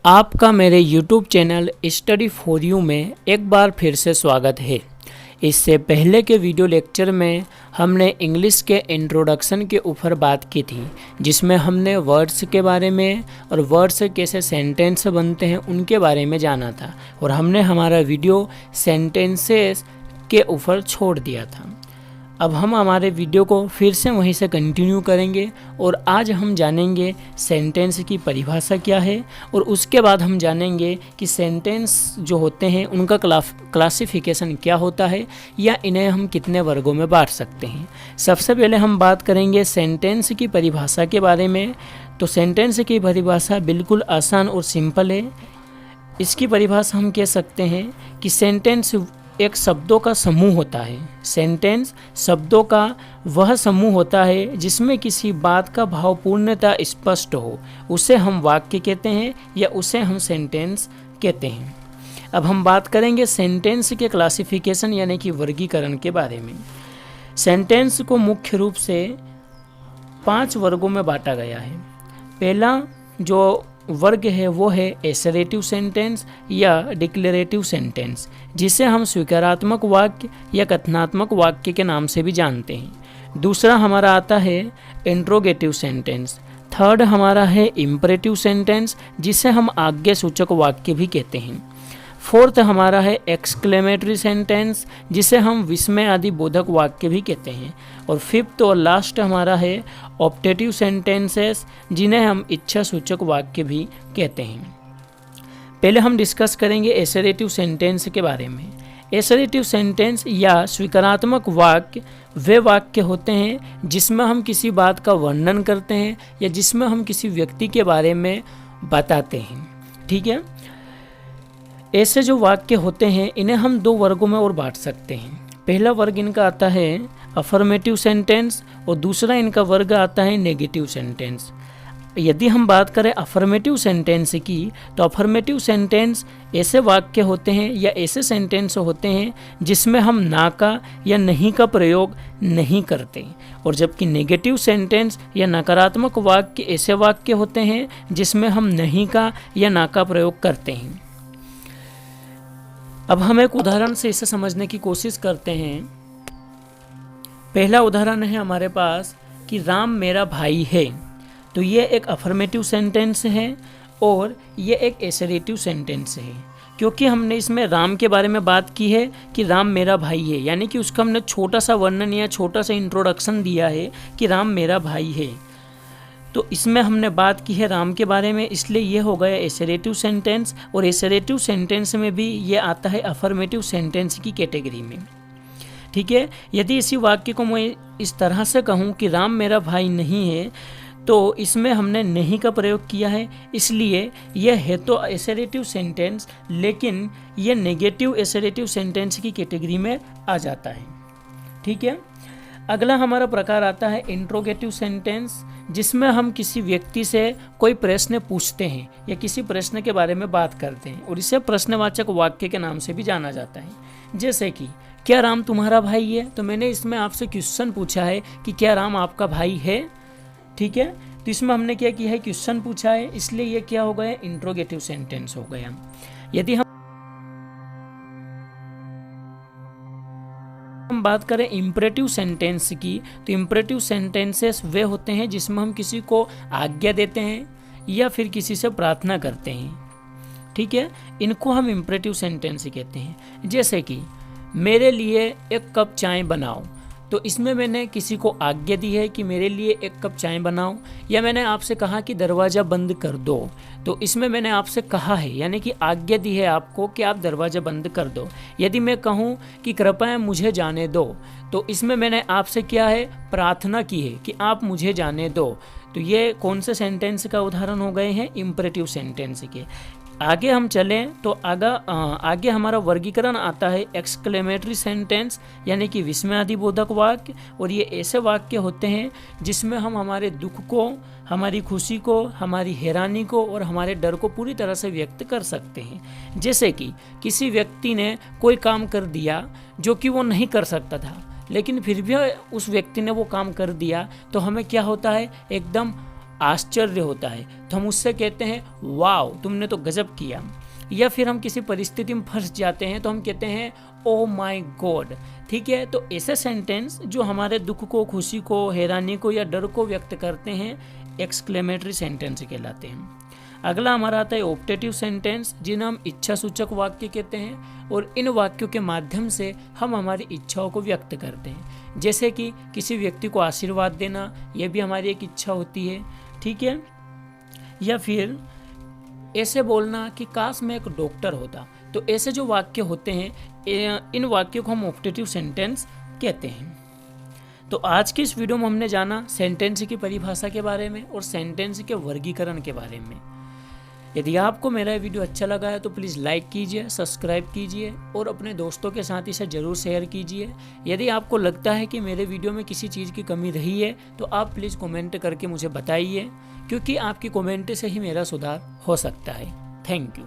आपका मेरे YouTube channel study for you में एक बार फिर से स्वागत है। इससे पहले के वीडियो लेक्चर में हमने इंग्लिश के इंट्रोडक्शन के ऊपर बात की थी, जिसमें हमने वर्ड्स के बारे में और वर्ड्स कैसे सेंटेंस बनते हैं उनके बारे में जाना था, और हमने हमारा वीडियो सेंटेंसेस के ऊपर छोड़ दिया था। अब हम हमारे वीडियो को फिर से वहीं से कंटिन्यू करेंगे और आज हम जानेंगे सेंटेंस की परिभाषा क्या है, और उसके बाद हम जानेंगे कि सेंटेंस जो होते हैं उनका क्लासिफिकेशन क्या होता है या इन्हें हम कितने वर्गों में बांट सकते हैं। सबसे पहले हम बात करेंगे सेंटेंस की परिभाषा के बारे में। तो सेंटेंस की परिभाषा बिल्कुल आसान और सिंपल है। इसकी परिभाषा हम कह सकते हैं कि सेंटेंस एक शब्दों का समूह होता है। सेंटेंस शब्दों का वह समूह होता है जिसमें किसी बात का भावपूर्णता स्पष्ट हो, उसे हम वाक्य कहते हैं या उसे हम सेंटेंस कहते हैं। अब हम बात करेंगे सेंटेंस के क्लासिफिकेशन यानी कि वर्गीकरण के बारे में। सेंटेंस को मुख्य रूप से 5 वर्गों में बांटा गया है। पहला जो वर्ग है वो है एसरेटिव सेंटेंस या डिक्लेरेटिव सेंटेंस, जिसे हम स्वीकारात्मक वाक्य या कथनात्मक वाक्य के नाम से भी जानते हैं। दूसरा हमारा आता है इंट्रोगेटिव सेंटेंस। थर्ड हमारा है इम्परेटिव सेंटेंस, जिसे हम आज्ञा सूचक वाक्य भी कहते हैं। फोर्थ हमारा है एक्सक्लेमेटरी सेंटेंस, जिसे हम विस्मय आदि बोधक वाक्य भी कहते हैं। और फिफ्थ और लास्ट हमारा है ऑप्टेटिव सेंटेंसेस, जिन्हें हम इच्छा सूचक वाक्य भी कहते हैं। पहले हम डिस्कस करेंगे एसरेटिव सेंटेंस के बारे में। एसरेटिव सेंटेंस या स्वीकारात्मक वाक्य वे वाक्य होते हैं जिसमें हम किसी बात का वर्णन करते हैं या जिसमें हम किसी व्यक्ति के बारे में बताते हैं। ठीक है, ऐसे जो वाक्य होते हैं इन्हें हम 2 वर्गों में और बांट सकते हैं। पहला वर्ग इनका आता है अफर्मेटिव सेंटेंस और दूसरा इनका वर्ग आता है नेगेटिव सेंटेंस। यदि हम बात करें अफर्मेटिव सेंटेंस की, तो अफर्मेटिव सेंटेंस ऐसे वाक्य होते हैं या ऐसे सेंटेंस होते हैं जिसमें हम ना का या नहीं का प्रयोग नहीं करते, और जबकि नेगेटिव सेंटेंस या नकारात्मक वाक्य ऐसे वाक्य होते हैं जिसमें हम नहीं का या ना का प्रयोग करते हैं। अब हम एक उदाहरण से इसे समझने की कोशिश करते हैं। पहला उदाहरण है हमारे पास कि राम मेरा भाई है। तो ये एक अफर्मेटिव सेंटेंस है और ये एक एसरेटिव सेंटेंस है, क्योंकि हमने इसमें राम के बारे में बात की है कि राम मेरा भाई है, यानी कि उसका हमने छोटा सा वर्णन या छोटा सा इंट्रोडक्शन दिया है कि राम मेरा भाई है। तो इसमें हमने बात की है राम के बारे में, इसलिए ये हो गया एसरेटिव सेंटेंस। और एसरेटिव सेंटेंस में भी ये आता है अफर्मेटिव सेंटेंस की कैटेगरी में। ठीक है, यदि इसी वाक्य को मैं इस तरह से कहूँ कि राम मेरा भाई नहीं है, तो इसमें हमने नहीं का प्रयोग किया है, इसलिए यह है तो एसरेटिव सेंटेंस, लेकिन यह नेगेटिव एसरेटिव सेंटेंस की कैटेगरी में आ जाता है। ठीक है, अगला हमारा प्रकार आता है इंट्रोगेटिव सेंटेंस, जिसमें हम किसी व्यक्ति से कोई प्रश्न पूछते हैं या किसी प्रश्न के बारे में बात करते हैं, और इसे प्रश्नवाचक वाक्य के नाम से भी जाना जाता है। जैसे कि क्या राम तुम्हारा भाई है? तो मैंने इसमें आपसे क्वेश्चन पूछा है कि क्या राम आपका भाई है। ठीक है, तो इसमें हमने क्या किया है, क्वेश्चन पूछा है, इसलिए यह क्या हो गया, इंट्रोगेटिव सेंटेंस हो गया। यदि हम बात करें इम्परेटिव सेंटेंस की, तो इम्परेटिव सेंटेंसेस वे होते हैं जिसमें हम किसी को आज्ञा देते हैं या फिर किसी से प्रार्थना करते हैं। ठीक है, इनको हम इम्परेटिव सेंटेंस कहते हैं। जैसे कि मेरे लिए 1 कप चाय बनाओ। तो इसमें मैंने किसी को आज्ञा दी है कि मेरे लिए 1 कप चाय बनाओ, या मैंने आपसे कहा कि दरवाज़ा बंद कर दो। तो इसमें मैंने आपसे कहा है, यानी कि आज्ञा दी है आपको कि आप दरवाज़ा बंद कर दो। यदि मैं कहूँ कि कृपया मुझे जाने दो, तो इसमें मैंने आपसे क्या है, प्रार्थना की है कि आप मुझे जाने दो। तो ये कौन से सेंटेंस का उदाहरण हो गए हैं, इम्परेटिव सेंटेंस के। आगे हम चलें तो आगे हमारा वर्गीकरण आता है एक्सक्लेमेटरी सेंटेंस, यानी कि विस्मयादिबोधक वाक्य। और ये ऐसे वाक्य होते हैं जिसमें हम हमारे दुख को, हमारी खुशी को, हमारी हैरानी को और हमारे डर को पूरी तरह से व्यक्त कर सकते हैं। जैसे कि किसी व्यक्ति ने कोई काम कर दिया जो कि वो नहीं कर सकता था, लेकिन फिर भी उस व्यक्ति ने वो काम कर दिया, तो हमें क्या होता है, एकदम आश्चर्य होता है तो हम उससे कहते हैं वाओ तुमने तो गजब किया। या फिर हम किसी परिस्थिति में फंस जाते हैं तो हम कहते हैं ओ माय गॉड। ठीक है, तो ऐसे सेंटेंस जो हमारे दुख को, खुशी को, हैरानी को या डर को व्यक्त करते हैं एक्सक्लेमेटरी सेंटेंस कहलाते हैं। अगला हमारा आता है ऑप्टेटिव सेंटेंस, जिन्हें हम इच्छा सूचक वाक्य कहते हैं और इन वाक्यों के माध्यम से हम हमारी इच्छाओं को व्यक्त करते हैं। जैसे कि किसी व्यक्ति को आशीर्वाद देना, यह भी हमारी एक इच्छा होती है। ठीक है, या फिर ऐसे बोलना कि काश मैं एक डॉक्टर होता। तो ऐसे जो वाक्य होते हैं इन वाक्यों को हम ऑप्टेटिव सेंटेंस कहते हैं। तो आज की इस वीडियो में हमने जाना सेंटेंस की परिभाषा के बारे में और सेंटेंस के वर्गीकरण के बारे में। यदि आपको मेरा वीडियो अच्छा लगा है तो प्लीज़ लाइक कीजिए, सब्सक्राइब कीजिए और अपने दोस्तों के साथ इसे ज़रूर शेयर कीजिए। यदि आपको लगता है कि मेरे वीडियो में किसी चीज़ की कमी रही है तो आप प्लीज़ कमेंट करके मुझे बताइए, क्योंकि आपकी कमेंट से ही मेरा सुधार हो सकता है। Thank you.